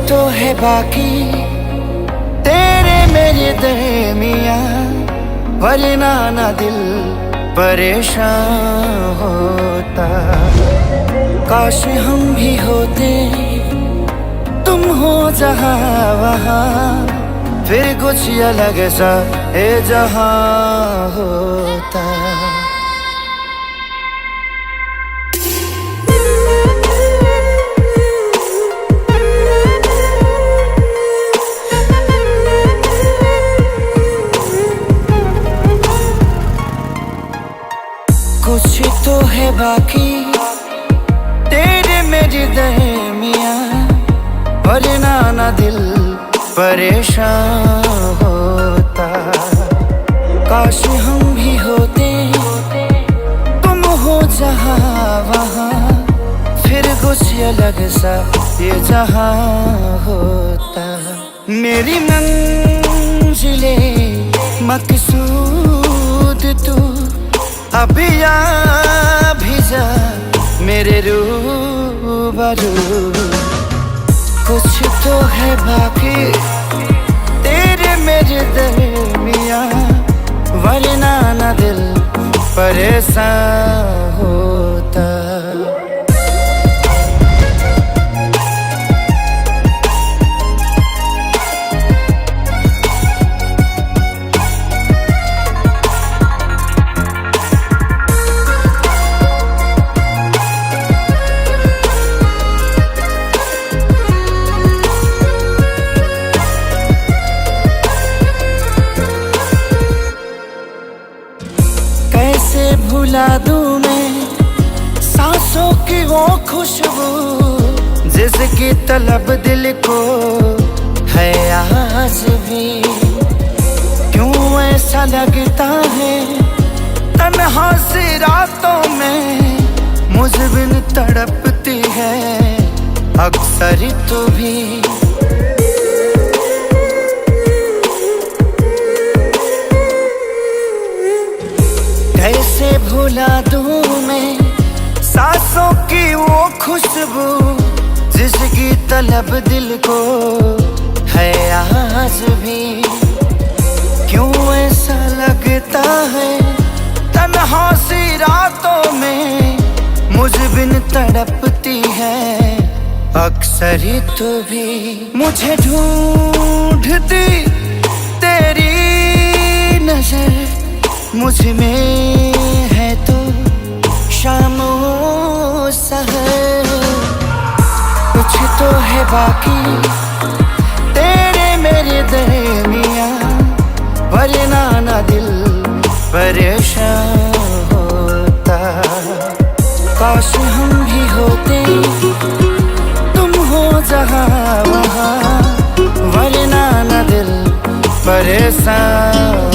तो है बाकी तेरे मेरे दरमियां, वरना ना दिल परेशान होता। काश हम भी होते, तुम हो जहां वहां, फिर कुछ अलग सा ये जहां होता। कुछ तो है बाकी तेरे मेरे दरमियां, वरना ना दिल परेशान होता। काश हम भी होते, तुम हो जहां वहां, फिर कुछ अलग सा ये जहां होता। मेरी मंजिले मकसूद तू, अभी आ भी जा मेरे रूबरू। कुछ तो है बाकी तेरे मेरे दरमियां, वरना ना दिल परेशान होता। कैसे भुला दूं मैं सांसों की वो खुशबू, जिसकी तलब दिल को है आज भी। क्यों ऐसा लगता है तन्हा सी रातों में, मुझ बिन तड़पती है अक्सर तू भी। कैसे भुला दूं मैं सांसों की वो खुशबू, जिसकी तलब दिल को है आज भी। क्यों ऐसा लगता है तन्हा सी रातों में, मुझ बिन तड़पती है अक्सर तू भी। मुझे ढूंढती तेरी नजर, मुझ में है तो शामो सहर। कुछ तो है बाकी तेरे मेरे दरमियां, वरना ना दिल परेशान होता। काश हम भी होते, तुम हो जहां वहां, वरना ना दिल परेशान